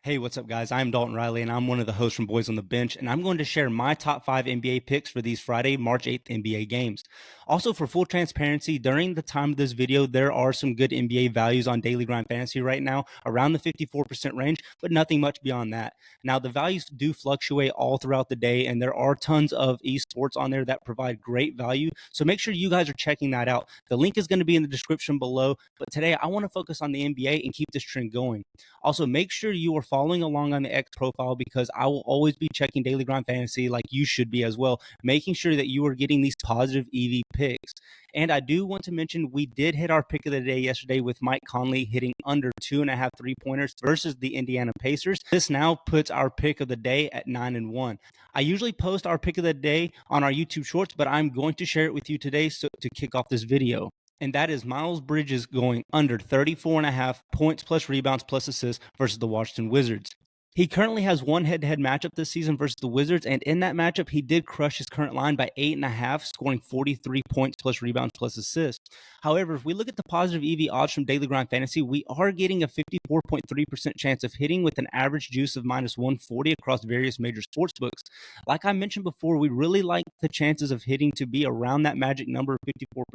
Hey, what's up, guys? I'm Dalton Riley, and I'm one of the hosts from Boys on the Bench, and I'm going to share my top 5 NBA picks for these Friday, March 8th NBA games. Also, for full transparency, during the time of this video, there are some good NBA values on Daily Grind Fantasy right now, around the 54% range, but nothing much beyond that. Now, the values do fluctuate all throughout the day, and there are tons of esports on there that provide great value, so make sure you guys are checking that out. The link is going to be in the description below, but today I want to focus on the NBA and keep this trend going. Also, make sure you are following along on the X profile because I will always be checking Daily Grind Fantasy like you should be as well, making sure that you are getting these positive EV picks. And I do want to mention we did hit our pick of the day yesterday with Mike Conley hitting under 2.5 3-pointers versus the Indiana Pacers. This now puts our pick of the day at 9-1. I usually post our pick of the day on our YouTube Shorts, but I'm going to share it with you today to kick off this video. And that is Miles Bridges going under 34.5 points plus rebounds plus assists versus the Washington Wizards. He currently has one head-to-head matchup this season versus the Wizards, and in that matchup, he did crush his current line by 8.5, scoring 43 points plus rebounds plus assists. However, if we look at the positive EV odds from Daily Grind Fantasy, we are getting a 54.3% chance of hitting with an average juice of minus 140 across various major sports books. Like I mentioned before, we really like the chances of hitting to be around that magic number of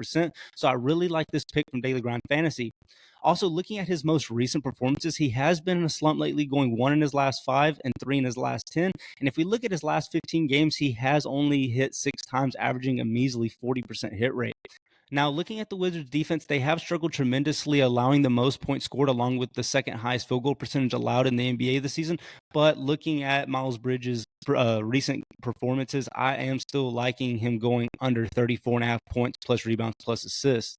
54%, so I really like this pick from Daily Grind Fantasy. Also, looking at his most recent performances, he has been in a slump lately, going 1 in his last 5 and 3 in his last 10. And if we look at his last 15 games, he has only hit 6 times, averaging a measly 40% hit rate. Now, looking at the Wizards' defense, they have struggled tremendously, allowing the most points scored along with the second highest field goal percentage allowed in the NBA this season. But looking at Miles Bridges' recent performances, I am still liking him going under 34.5 points plus rebounds plus assists.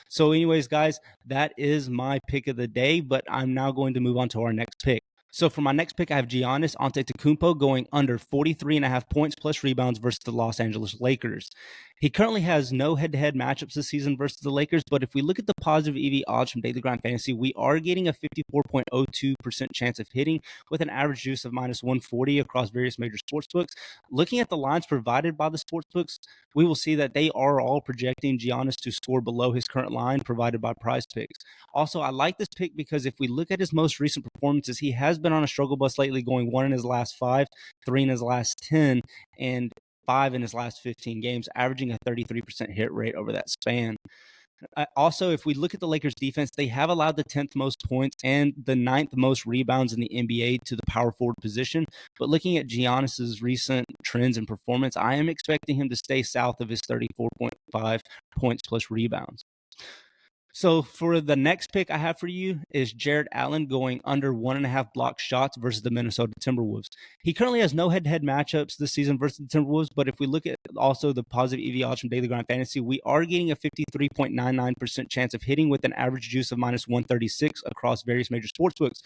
So anyways, guys, that is my pick of the day, but I'm now going to move on to our next pick. So for my next pick, I have Giannis Antetokounmpo going under 43.5 points plus rebounds versus the Los Angeles Lakers. He currently has no head-to-head matchups this season versus the Lakers, but if we look at the positive EV odds from Daily Grind Fantasy, we are getting a 54.02% chance of hitting with an average juice of minus 140 across various major sportsbooks. Looking at the lines provided by the sportsbooks, we will see that they are all projecting Giannis to score below his current line provided by PrizePicks. Also, I like this pick because if we look at his most recent performances, he has been on a struggle bus lately, going 1 in his last 5, 3 in his last 10, and 5 in his last 15 games, averaging a 33% hit rate over that span. Also, if we look at the Lakers defense, they have allowed the 10th most points and the 9th most rebounds in the NBA to the power forward position. But looking at Giannis's recent trends and performance, I am expecting him to stay south of his 34.5 points plus rebounds. So for the next pick I have for you is Jared Allen going under 1.5 block shots versus the Minnesota Timberwolves. He currently has no head-to-head matchups this season versus the Timberwolves, but if we look at also the positive EV odds from Daily Grind Fantasy, we are getting a 53.99% chance of hitting with an average juice of minus 136 across various major sportsbooks.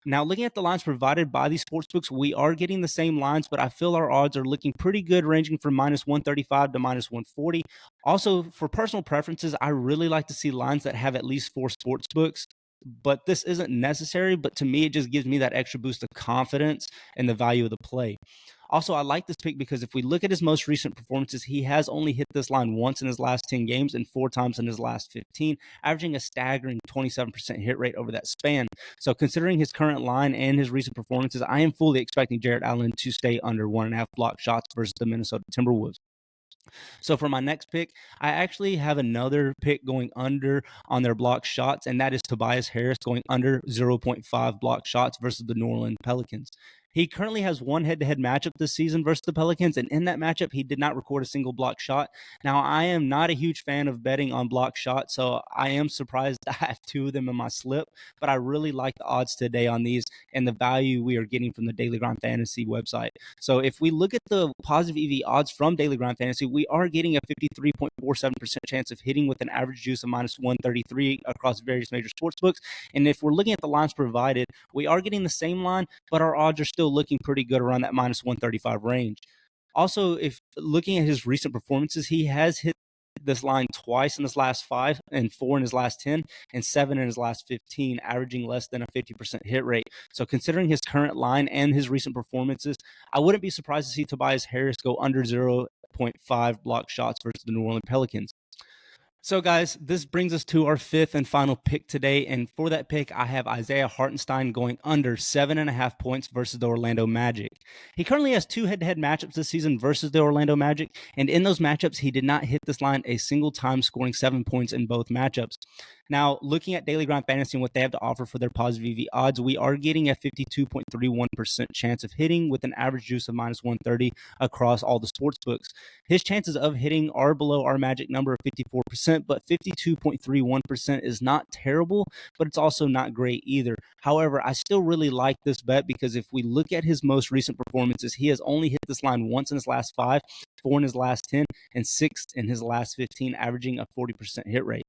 Now, looking at the lines provided by these sportsbooks, we are getting the same lines, but I feel our odds are looking pretty good, ranging from minus 135 to minus 140. Also, for personal preferences, I really like to see lines that have at least 4 sportsbooks, but this isn't necessary. But to me, it just gives me that extra boost of confidence and the value of the play. Also, I like this pick because if we look at his most recent performances, he has only hit this line once in his last 10 games and 4 times in his last 15, averaging a staggering 27% hit rate over that span. So considering his current line and his recent performances, I am fully expecting Jared Allen to stay under 1.5 block shots versus the Minnesota Timberwolves. So for my next pick, I actually have another pick going under on their block shots, and that is Tobias Harris going under 0.5 block shots versus the New Orleans Pelicans. He currently has one head-to-head matchup this season versus the Pelicans, and in that matchup, he did not record a single block shot. Now, I am not a huge fan of betting on block shots, so I am surprised I have 2 of them in my slip, but I really like the odds today on these and the value we are getting from the Daily Grind Fantasy website. So if we look at the positive EV odds from Daily Grind Fantasy, we are getting a 53.47% chance of hitting with an average juice of minus 133 across various major sportsbooks. And if we're looking at the lines provided, we are getting the same line, but our odds are still looking pretty good around that minus 135 range. Also, if looking at his recent performances, he has hit this line twice in his last 5 and 4 in his last 10 and 7 in his last 15, averaging less than a 50% hit rate. So considering his current line and his recent performances, I wouldn't be surprised to see Tobias Harris go under 0.5 block shots versus the New Orleans Pelicans. So, guys, this brings us to our fifth and final pick today. And for that pick, I have Isaiah Hartenstein going under 7.5 points versus the Orlando Magic. He currently has 2 head-to-head matchups this season versus the Orlando Magic. And in those matchups, he did not hit this line a single time, scoring 7 points in both matchups. Now, looking at Daily Grind Fantasy and what they have to offer for their positive EV odds, we are getting a 52.31% chance of hitting with an average juice of minus 130 across all the sports books. His chances of hitting are below our magic number of 54%, but 52.31% is not terrible, but it's also not great either. However, I still really like this bet because if we look at his most recent performances, he has only hit this line once in his last 5, 4 in his last 10, and 6 in his last 15, averaging a 40% hit rate.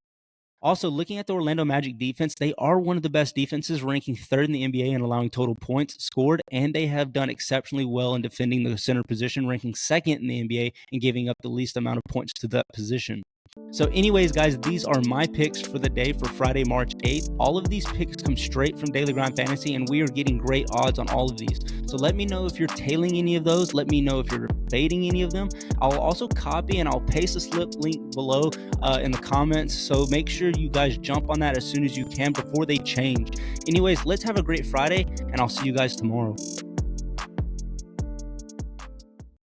Also, looking at the Orlando Magic defense, they are one of the best defenses, ranking 3rd in the NBA in allowing total points scored, and they have done exceptionally well in defending the center position, ranking 2nd in the NBA and giving up the least amount of points to that position. So anyways, guys, these are my picks for the day for Friday, March 8th. All of these picks come straight from Daily Grind Fantasy, and we are getting great odds on all of these. So let me know if you're tailing any of those. Let me know if you're fading any of them. I'll also copy and I'll paste a slip link below in the comments. So make sure you guys jump on that as soon as you can before they change. Anyways, let's have a great Friday, and I'll see you guys tomorrow.